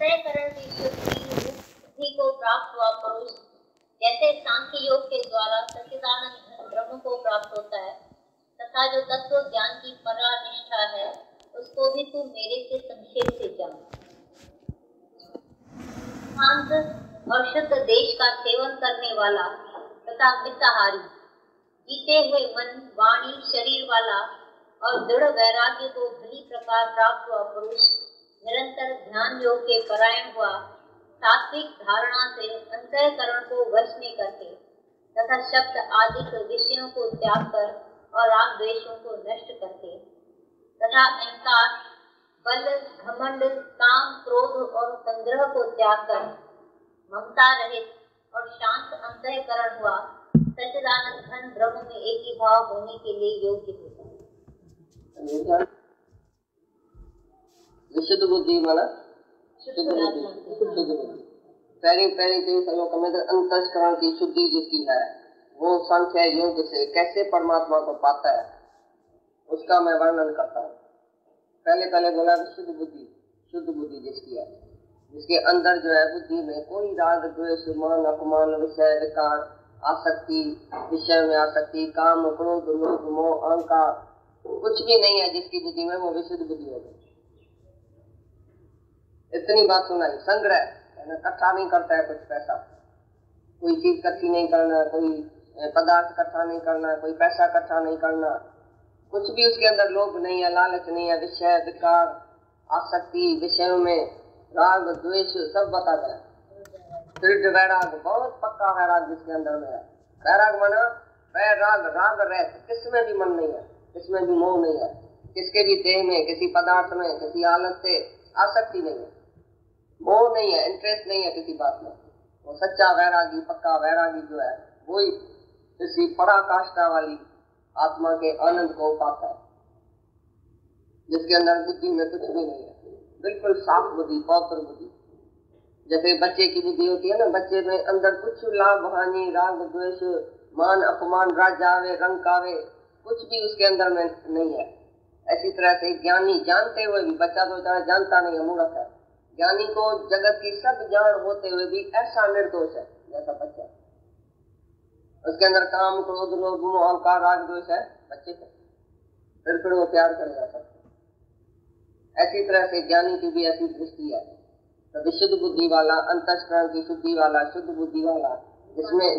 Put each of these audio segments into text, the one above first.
अंतःकरण की शुद्धि मुक्ति को प्राप्त हुआ पुरुष जैसे सांख्य योग के द्वारा सच्चिदानंद ब्रह्म को प्राप्त होता है, तथा जो तत्व ज्ञान की परा निष्ठा है उसको भी तू मेरे से संक्षेप से जान। शांत और शुद्ध देश का सेवन करने वाला तथा मिताहारी, जीते हुए मन वाणी शरीर वाला और दृढ़ वैराग्य को भली प्रकार प्राप्त हुआ पुरुष निरंतर ध्यान योग के परायण हुआ, सात्विक धारणा से अंतःकरण को वश में करके तथा शब्द आदि विषयों को त्याग कर और राग द्वेषों को नष्ट करके तथा अहंकार बल घमंड काम क्रोध और संग्रह को त्याग कर ममता रहित और शांत अंतःकरण हुआ, सच्चिदानंद घन ब्रह्म में एक ही भाव होने के लिए योग्य होता है। विशुद्ध बुद्धि माना शुद्ध बुद्धि पहली श्लोक में अंतःकरण की शुद्धि जिसकी है वो सांख्य योग से कैसे परमात्मा को पाता है उसका मैं वर्णन करता हूँ। पहले बोला शुद्ध बुद्धि जिसकी है, जिसके अंदर जो है बुद्धि में कोई राग द्वेष मान अपमान विषय विकार आसक्ति, विषय में आसक्ति, काम क्रोध लोभ मोह अहंकार कुछ भी नहीं है जिसकी बुद्धि में, वो विशुद्ध बुद्धि हो गई। इतनी बात सुनाई। संग्रह इकट्ठा नहीं करता है कुछ पैसा, कोई चीज इकट्ठी नहीं करना, कोई पदार्थ इकट्ठा नहीं करना, कोई पैसा इकट्ठा नहीं करना, कुछ भी उसके अंदर लोभ नहीं है, लालच नहीं है, विषय विकार आसक्ति विषयों में राग द्वेष सब बता गया। दृढ़ वैराग, बहुत पक्का वैराग जिसके अंदर में है। वैराग माना वैराग राग रहित, किसमें भी मन नहीं है, किसमें भी मोह नहीं है, किसके भी देह में किसी पदार्थ में किसी हालत से आसक्ति नहीं है, मोह नहीं है, इंटरेस्ट नहीं है किसी बात में। वो सच्चा वैरागी पक्का वैरागी जो है वही किसी पराकाष्ठा वाली आत्मा के आनंद को पाता है, जिसके अंदर बुद्धि में कुछ भी नहीं है, बिल्कुल साफ बुद्धि पवित्र बुद्धि। जैसे बच्चे की बुद्धि होती है ना, बच्चे में अंदर कुछ लाभ हानि राग द्वेष मान अपमान राजावे रंकावे कुछ भी उसके अंदर में नहीं है। ऐसी तरह से ज्ञानी जानते हुए भी, बच्चा तो जानता नहीं है, मूर्ख है, ज्ञानी को जगत की सब जान होते हुए भी ऐसा निर्दोष है जैसा बच्चा, उसके अंदर काम क्रोध लोभ मोह अहंकार राग द्वेष है बच्चे को, फिर वो प्यार करेगा सबको। ऐसी तरह से ज्ञानी की भी ऐसी दृष्टि है। तो विशुद्ध बुद्धि वाला, अंतःकरण की शुद्धि वाला, शुद्ध बुद्धि वाला,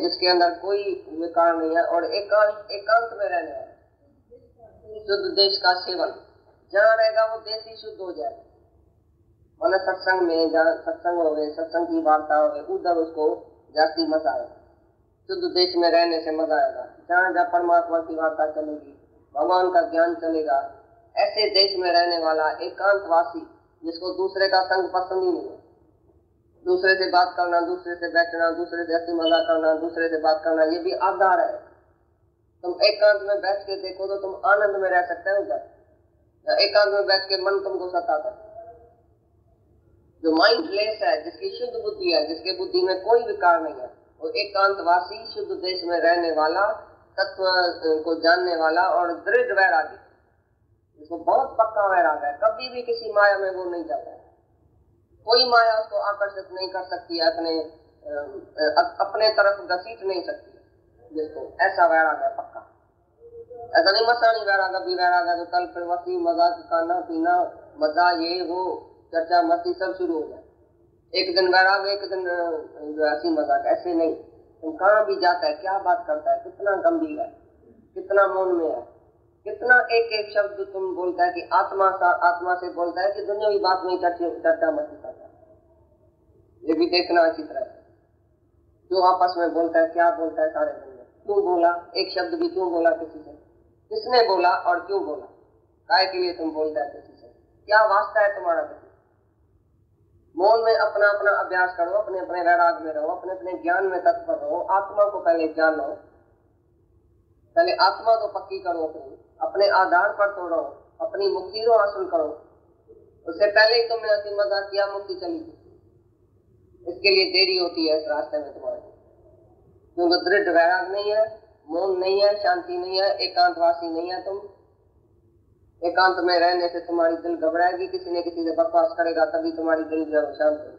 जिसके अंदर कोई विकार नहीं है और एकांत में रहने वाला, शुद्ध देश का सेवन, जहाँ रहेगा वो देश ही शुद्ध हो जाएगा। माना सत्संग में, जहाँ सत्संग हो गए, सत्संग की वार्ता हो गई, उधर उसको जास्ती मजा आएगा। शुद्ध देश में रहने से मजा आएगा। जहाँ जहाँ परमात्मा की वार्ता चलेगी, भगवान का ज्ञान चलेगा, ऐसे देश में रहने वाला एकांतवासी जिसको दूसरे का संग पसंद ही नहीं है, दूसरे से बात करना, दूसरे से बैठना, दूसरे से हंसी मजाक करना, दूसरे से बात करना, ये भी आधार है। तुम एकांत में बैठ के देखो तो तुम आनंद में रह सकते हो उधर। एकांत में बैठ के मन तुमको सताता है। जो माइंडलेस है, जिसकी शुद्ध बुद्धि है, जिसके बुद्धि में कोई विकार नहीं है, वो एकांतवासी शुद्ध देश में रहने वाला, तत्व को जानने वाला और दृढ़ वैरागी, जिसको बहुत पक्का वैराग है, कभी भी किसी माया में वो नहीं जाता है। कोई माया उसको आकर्षित नहीं कर सकती है, अपने तरफ घसीट नहीं सकती है, जिसको ऐसा वैराग है पक्का। ऐसा नहीं मसानी वैराग, अभी वैराग है तो कल फिर मस्ती मजाक खाना पीना मजा ये वो चर्चा मस्ती सब शुरू हो जाए। एक दिन वैराग, एक दिन हंसी मजाक, ऐसे नहीं। तुम कहाँ भी जाता है, क्या बात करता है, कितना गंभीर है, कितना मौन में है, कितना एक एक शब्द तुम बोलता है कि आत्मा से बोलता है कि दुनियावी बात में चर्चा मस्ती करता है। ये भी देखना अच्छी तरह से, जो आपस में बोलता है, क्या बोलता है सारे दिन में, क्यों बोला, एक शब्द भी क्यों बोला किसी से, किसने बोला और क्यों बोला, काय के लिए तुम बोलता है किसी से, क्या वास्ता है तुम्हारा किसी। मौन में अपना अपना अभ्यास करो, अपने अपने वैराग में रहो, अपने अपने ज्ञान में तत्पर रहो, आत्मा को पहले जानो, पहले आत्मा तो पक्की करो, अपने आधार पर तो रहो, अपनी मुक्ति तो हासिल करो। उससे पहले ही तुमने हंसी मजाक किया, मुक्ति चली गई। इसके लिए देरी होती है इस रास्ते में तुम्हारे, क्योंकि दृढ़ वैराग नहीं है, मौन नहीं है, शांति नहीं है, एकांतवासी नहीं है तुम, एकांत में रहने से तुम्हारी दिल घबराएगी, किसी न किसी से बकवास करेगा, तभी तुम्हारी दिल जो है शांत होगी।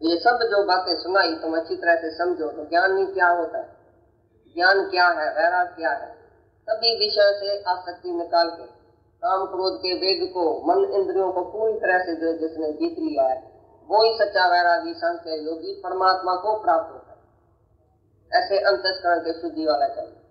ये सब जो बातें सुनाई तुम अच्छी तरह से समझो तो ज्ञान नहीं क्या होता है, ज्ञान क्या है, वैराग क्या है। सभी विषय से आसक्ति निकाल के काम क्रोध के वेग को, मन इंद्रियों को पूरी तरह से जो जिसने जीत लिया है, वो ही सच्चा वैरागी सांख्य योगी परमात्मा को प्राप्त होता है। ऐसे अंतस्करण के शुद्धि वाला चाहिए।